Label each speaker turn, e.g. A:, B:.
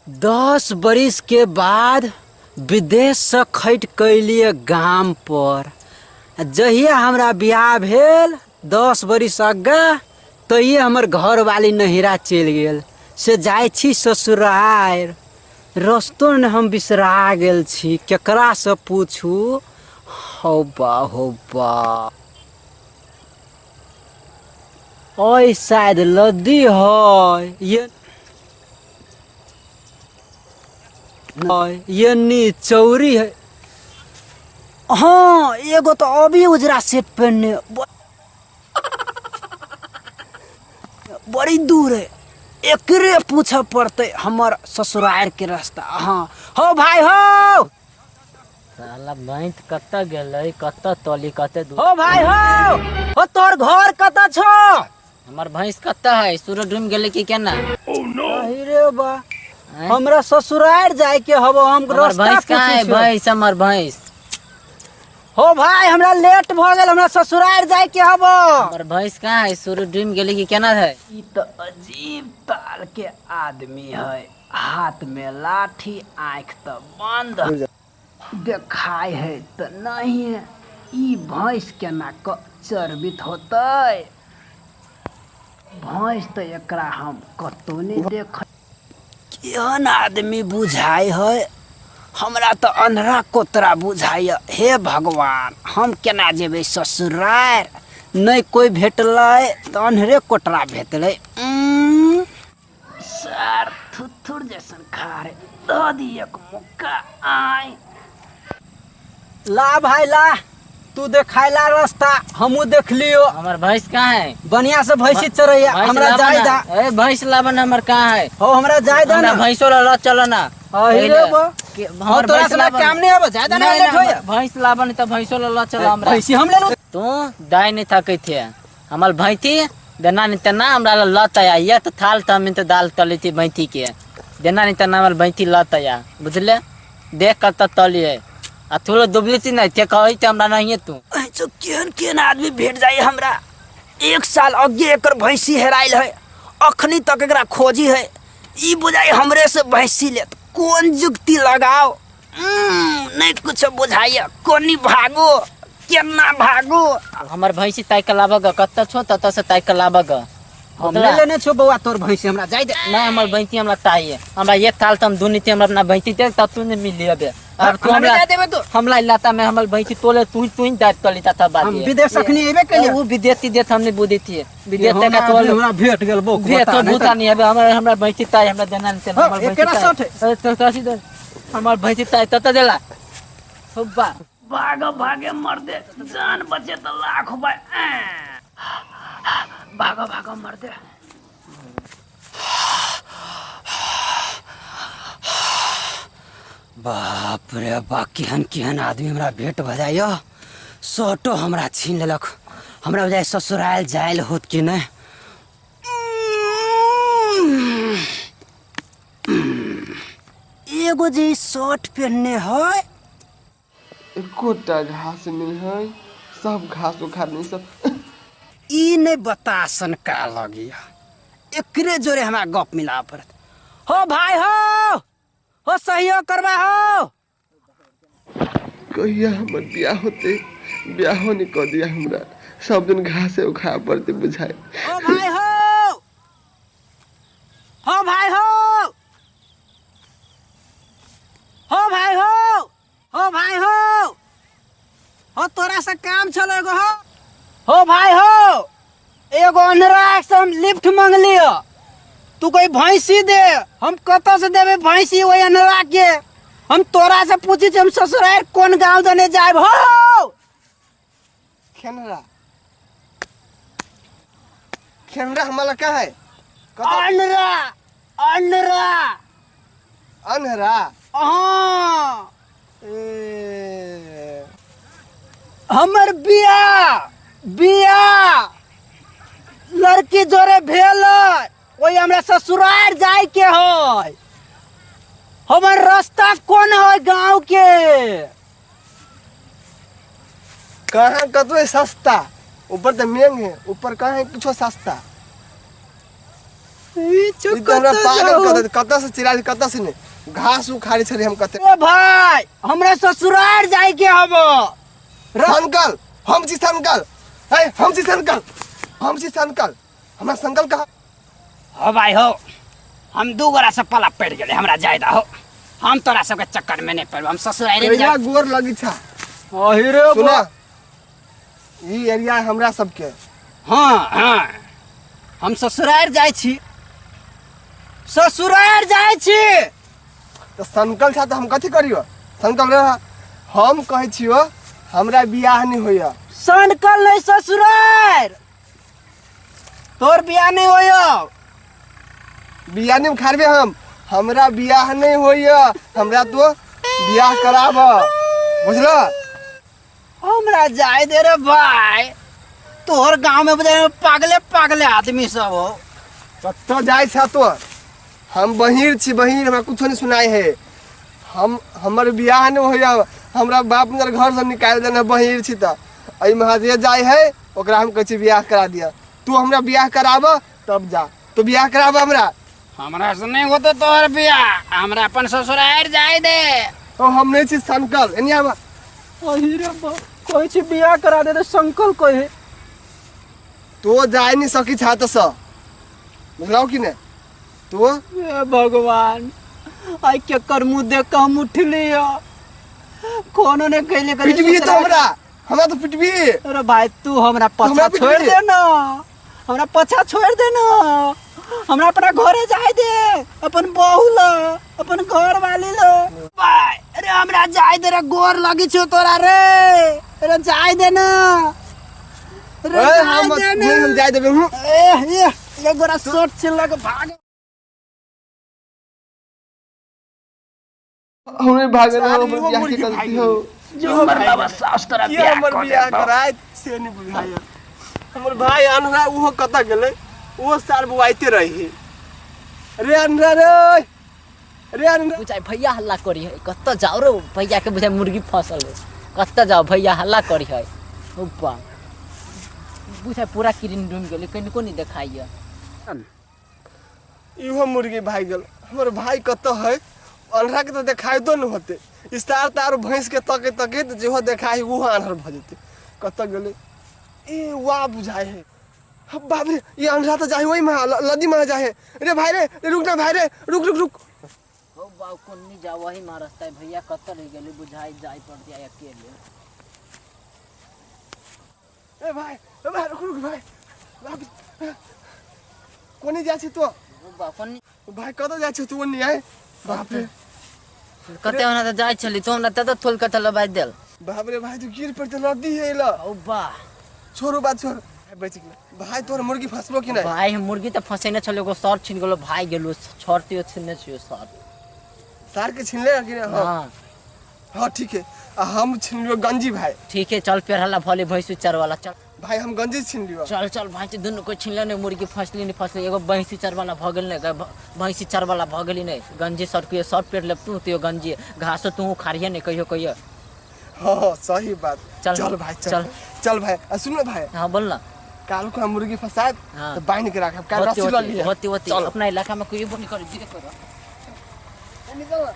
A: 10 बरिस के बाद विदेश से खैट कैलिए गाम पर। जहिया हमरा बियाह भेल 10 बरिस आगा तहिए हमर घर वाली नहिरा चल गेल से जाय छी ससुरार। रस्तो ने हम बिसरा गेल छी, केकरा से पूछू। होबा ओए शायद लद्दी है ये नी चौरी है। हाँ एगो तो अभी उजरा सेट पहनने बड़ी दूर है, एकरे पूछे पड़ते हमर ससुराल के रास्ता। हाँ हो भाई हो
B: साला भैंस कत्ता गेलै कत्ता तली कत्ते दूर।
A: हो भाई हो तोर घर कता छो।
B: हमर भैंस कत्ता है सूरज डूम गेलै कि केना।
A: नहीं रे बा हमरा ससुराल जाए के हबो। हम रास्ता
B: भैंस कहाँ है भैंस हमर भैंस।
A: हो भाई हमरा लेट भ गेल, हमरा ससुराल जाए के हबो।
B: हमर भैंस कहाँ है सूरज डूम गेलै कि केना है।
A: ई तो अजीब ताल के आदमी है, हाथ में लाठी आँख तो बंद देखाय है तो नहीं है। ई भैंस केना क चर्बित होतै। भैंस तो एकरा हम कतो नहीं देख। केहन आदमी बुझाई है, हमरा तो अन्हरा कोतरा बुझाई। हे भगवान हम केना जेबै ससुराल। नहीं कोई भेटलै तो अन्हरे कोतरा भेटलै। सर थुथुर जैसन खारे दो दी एक मुक्का आय। ला भाई ला, तू देखाइला रास्ता हमू देख लियो।
B: हमर भैंस कहाँ है।
A: बढ़िया से भैंसी चरैया हमरा जाय दा।
B: ए भैंस लावन हमर कहाँ है।
A: हो हमरा जाय दा ना।
B: भैंसो ला चलो ना।
A: अरे बा
B: हमर
A: तोरा से काम नहीं अब ज्यादा नहीं लेट होय।
B: भैंस लावन त भैंसो ला चलो हमरा।
A: भैंसी हम ले लो।
B: तू दाई नहीं थकै थे हमर भैंती देना नहीं तना हमरा लत आया ये तो थाल तमिन तो दाल तली थी भैंती के देना नहीं तना हमर भैंती लत आया बुझले। देख कत तली है आ थोड़ा दुबली थी नहीं थे कहै त हमरा नहीं तू
A: जो केन आदमी भेट जाए हमरा। 1 साल आगे एकर भैंसी हेराइल है, अखनी तक एकरा खोजी है। ई बुझाई हमरे से भैंसी लेत कौन जुक्ति लगाओ। नहीं कुछ बुझाइए कोनी भागो केना भागो।
B: हमर भैंसी ताई के लाबग कत छो तत से ताई के लाबग
A: हम ले लेने छो बउआ तोर भैंसी हमरा जाय दे।
B: ना हमर भैंसी हमरा ताई है हमरा एक थाल तम दुनी ते हमरा अपना भैंसी दे त तू ने मिल लेबे। अब तू हमरा
A: देबे तो
B: हमला इलाता में हमर भैंसी तोले तू दात तली ता बात
A: हम विदेश अखनी एबे केलिए।
B: वो विदेशी देत हमने बुद्धि थी विदेश का तोल
A: हमरा भेट गेल बो
B: भेट तो भूता नहीं है हमरा भैंसी ताई हमरा देना नहीं हमर भैंसी
A: केना शॉट है।
B: तो कसी दे हमर भैंसी ताई तत देला हुब्बा
A: भागो भागे मर दे जान बचे तो लाख भाई। भागो भागो मर दे। बाप रे बा केहन आदमी हमरा भेट भ जाय। शर्टो हमरा छीन लेलक, हमरा बजाय ससुराल जायल होत कि नहीं। एगो जी शर्ट पहनने है
C: एकोटा घास मिल है सब घास उखाड़ नहीं सब।
A: ई नहीं बतासन का लगिया एकरे जोरे हमरा गप मिला पड़त। हो भाई हो सहयोग करवा हो।
C: कहिया हमर ब्याह होते ब्याह नहीं कर दिया हमरा सब दिन घासे उखाड़ पड़ते बुझाए।
A: हो भाई हो भाई हो भाई हो भाई हो तोरा से काम चले गो। हो भाई हो एगो अंधरा से हम लिफ्ट मांग लियो। तू कोई भैंसी दे, हम कत से देवे भैंसी वही अंधरा के। हम तोरा से पूछी हम ससुराल कौन गांव देने जाए। हो
C: खेनरा खेनरा हमारा कहाँ है।
A: अंधरा अंधरा
C: अनहरा
A: हाँ हमर बिया लड़की जोरे भेल वही हमरा ससुराल जाए के है। हमर रास्ता कौन है गांव के।
C: कहाँ कतो सस्ता ऊपर तो महंग है ऊपर कहाँ है कुछ सस्ता।
A: ई
C: ई तो हमरा पागल कर कत से चिल्ला कत से नहीं घास उखाड़ी छली हम कते
A: ए भाई हमरा ससुराल जाए के हबो
C: संकल हम छी संकल है हम छी संकल हमरा संकल कहा
A: हो भाई हो हम दू गोरा से पला पड़ गेले हमरा जायदा हो हम तोरा सबके चक्कर में नहीं पड़ब हम ससुराल रे
C: कहिया गोर लगी छा
A: अहिरे
C: सुना ई एरिया हमरा सबके
A: हाँ हाँ हम ससुराल जाय छी
C: तो संकल छा तो हम कथी करियो संकल रे हम कहै छियो हमरा बियाह नहीं होइया
A: संकल नहीं ससुराल तोर बियाह नहीं होयो
C: बियाह नहीं खारबे हमरा बियाह नहीं होइया हमरा तो बियाह कराब बुझलो
A: हमरा जाय दे रे भाई तोहर गांव में बुझे पागले आदमी सब हो
C: कत्तो जाय छा तो हम बहिर छी बहिर हमरा कुछो नहीं सुनाई है हमर बियाह नहीं होइया हमरा बाप मेरे घर से निकाल देना बहिर छी त एई में जे जाय है ओकरा हम कहै छी बियाह करा दिया तू हमरा बियाह कराब तब जा तो बियाह कराब
A: हमरा से नहीं होते तोहर बियाह हमरा अपन ससुराल जाय दे
C: ओ हम नहीं छी संकल एनिया बा
A: अहिरे कोई छी बियाह करा दे संकल कहे
C: तो जाय नहीं सकी छा तो स बुझलाओ कि ने तो
A: ए भगवान आई के कर मुंह देख के हम उठली कोनो ने कहले
C: पिटबी तो हमरा तो पिटबी
A: अरे भाई तू हमरा पछा
C: हमरा
A: छोड़
C: पिटबी।
A: दे ना हमरा पछा छोड़ दे ना हमरा अपना घरे जाय दे अपन बहू ला अपन घर वाली ला भाई अरे हमरा जाय दे रे गोर लगी छो तोरा रे अरे जाय दे ना अरे
C: ओए
A: जाय
C: हम जाय देबे हूं
A: ये गोरा शॉट छिलक भाग
C: हमें भागे ना हम बियाह के गलती हो
A: जो हमर बाबा सास तोरा
C: ये हमर बियाह कराय से नहीं बुझाया हमर भाई अनरा उहो कता गेले वो साल बुआइते रही रे अनरा रे अनरा
B: बुझाइ भैया हल्ला करी है कत्ता जाओ रे भैया के बुझाइ मुर्गी फसल है कत्ता जाओ भैया हल्ला करी है ऊपर बुझाइ पूरा किरिन डूम गेले कनिको नहीं देखाइए
C: इहो मुर्गी भाग गेल हमर भाई कत है अनरा के तो देखाई दो न होते इस्तार तार भैंस के तके जेहो देखाई वो अनहर भ जते कत गेले ए वाह बुझाए है अब बाप रे ये अनरा तो जाए वही में लदी में जाए रे भाई रे रुक ना भाई रे रुक
B: हो बाऊ कोन नहीं जा वही मारस्ता है भैया कत्ता रह गेले बुझाइ जाय पड़ जाय अकेले
C: ए भाई रुक भाई बाप कोनी जा छी तो
B: बा कोन
C: भाई कत जा छी तू नहीं आए बाप रे
B: कते होना तो जाय छली तो हमरा तत थोल कत लबाय देल
C: बाप रे भाई तू गिर पर तो नदी है ला
B: ओ बा
C: छोरो बात छोड़ बच गेल भाई तोर मुर्गी फसलो कि नहीं
B: भाई हम मुर्गी त फसे न छले एगो सर छिन गेलो भाई गेलो छोड़तियो छिने छियो सर
C: सार के छीन ले कि नहीं
B: हां
C: हां ठीक है हम छीन लियो गंजी भाई
B: ठीक है चल पेड़ हल्ला भले भैंस चर वाला चल
C: भाई हम गंजी छीन लियो
B: चल भाई ते दुनु को छिनले ने मुर्गी फसली नहीं फसली एगो भैंसी चर वाला भ गेल ने भैंसी चर वाला भ गेली नहीं गंजी सर के सर पेड़ लेपतू तो गंजी घास तू खारिए नहीं कहियो
C: हां सही बात
B: चल
C: भाई
B: चल
C: भाई सुन ना भाई
B: हां बोल ना
C: काल को हम मुर्गी फसाए
B: हाँ।
C: तो बांध के रख काल रस्सी ले लिया
B: होती अपना इलाका में कोई वो नहीं कर जी करो
C: निकल